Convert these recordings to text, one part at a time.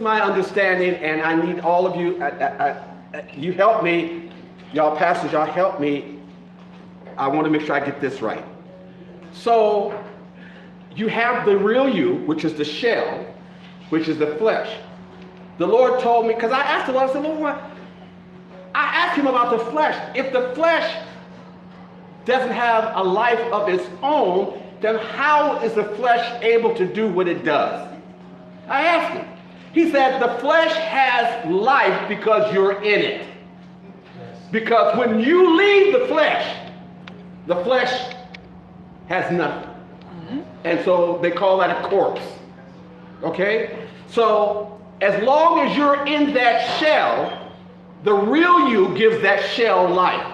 my understanding, and I need all of you, you help me, y'all pastors, y'all help me. I want to make sure I get this right. So you have the real you, which is the shell, which is the flesh. The Lord told me, because I asked the Lord, I said, Lord, I asked him about the flesh. If the flesh doesn't have a life of its own, then how is the flesh able to do what it does? I asked him. He said the flesh has life because you're in it. Because when you leave the flesh has nothing. And so they call that a corpse. Okay? So as long as you're in that shell, the real you gives that shell life.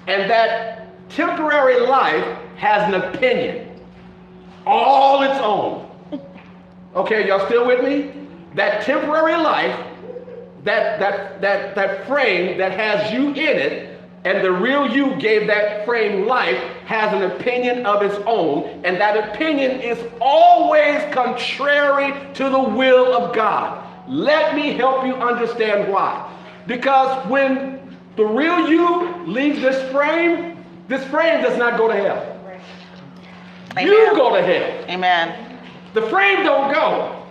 And that temporary life has an opinion, all its own. Okay, y'all still with me? That temporary life, that frame that has you in it, and the real you gave that frame life, has an opinion of its own, and that opinion is always contrary to the will of God. Let me help you understand why. Because when the real you leaves this frame does not go to hell. Amen. You go to hell. Amen. The frame don't go.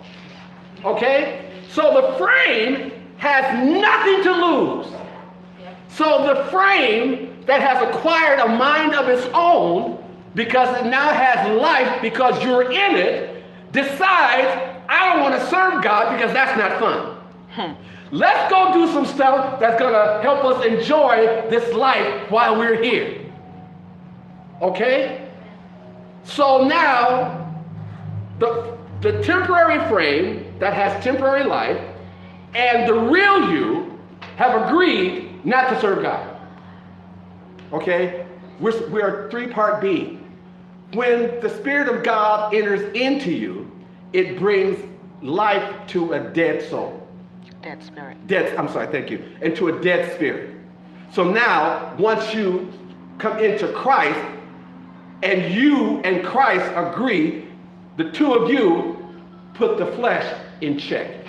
Okay? So the frame has nothing to lose. So the frame that has acquired a mind of its own, because it now has life because you're in it, decides, I don't want to serve God because that's not fun. Let's go do some stuff that's going to help us enjoy this life while we're here. Okay? So now, the temporary frame that has temporary life and the real you have agreed not to serve God. Okay? We're a three-part being. When the Spirit of God enters into you, it brings life to a dead soul. Dead spirit. I'm sorry, thank you. And to a dead spirit. So now, once you come into Christ, and you and Christ agree, the two of you put the flesh in check.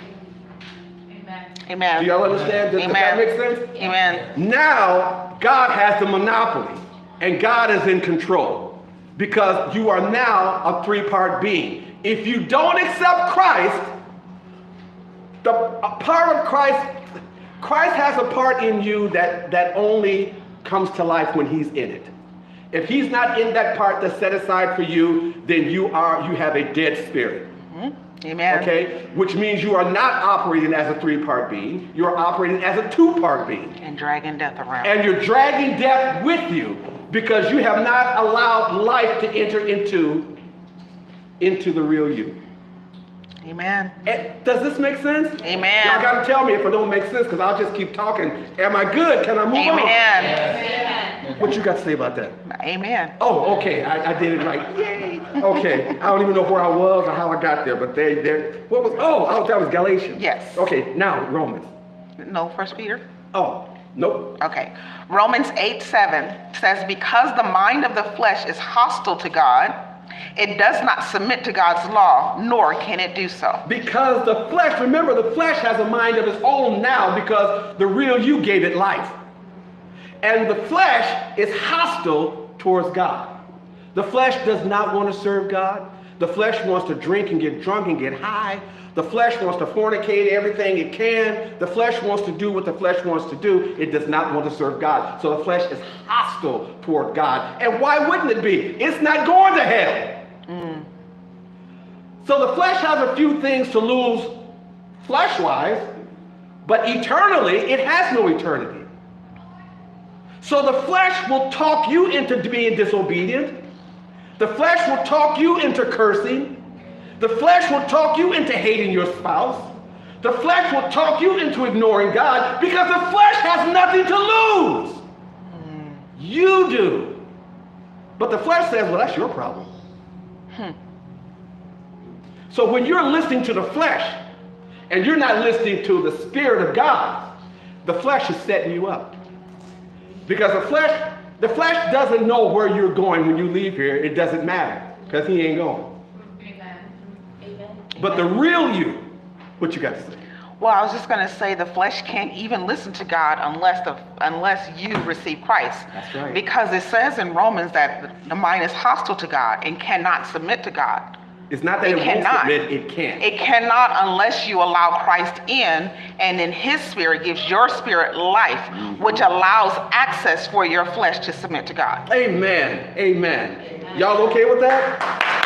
Amen. Do y'all understand? Does that make sense? Amen. Now, God has the monopoly, and God is in control, because you are now a three-part being. If you don't accept Christ, a part of Christ has a part in you that only comes to life when he's in it. If he's not in that part that's set aside for you, then you have a dead spirit. Amen. Okay? Which means you are not operating as a three-part being. You're operating as a two-part being. And dragging death around. And you're dragging death with you because you have not allowed life to enter into the real you. Amen. Does this make sense? Amen. Y'all got to tell me if it don't make sense, because I'll just keep talking. Am I good? Can I move on? Amen. What you got to say about that? Amen. Oh, okay. I did it right. Yay. Okay. I don't even know where I was or how I got there, but what was? Oh, that was Galatians. Yes. Okay. Now Romans. No, 1 Peter. Oh, nope. Okay. Romans 8:7 says, because the mind of the flesh is hostile to God, it does not submit to God's law, nor can it do so. Because the flesh, remember, the flesh has a mind of its own now because the real you gave it life. And the flesh is hostile towards God. The flesh does not want to serve God. The flesh wants to drink and get drunk and get high. The flesh wants to fornicate everything it can. The flesh wants to do what the flesh wants to do. It does not want to serve God. So the flesh is hostile toward God. And why wouldn't it be? It's not going to hell. So the flesh has a few things to lose flesh-wise, but eternally, it has no eternity. So the flesh will talk you into being disobedient. The flesh will talk you into cursing. The flesh will talk you into hating your spouse. The flesh will talk you into ignoring God, because the flesh has nothing to lose. You do. But the flesh says, well, that's your problem. So when you're listening to the flesh and you're not listening to the Spirit of God, the flesh is setting you up. Because the flesh doesn't know where you're going when you leave here. It doesn't matter, because he ain't going. Amen. Amen. But the real you What you got to say? Well, I was just going to say the flesh can't even listen to God unless you receive Christ. That's right. Because it says in Romans that the mind is hostile to God and cannot submit to God. It's not that it won't cannot. submit, it can't. It cannot unless you allow Christ in, and then his spirit gives your spirit life, which allows access for your flesh to submit to God. Amen. Amen. Y'all okay with that?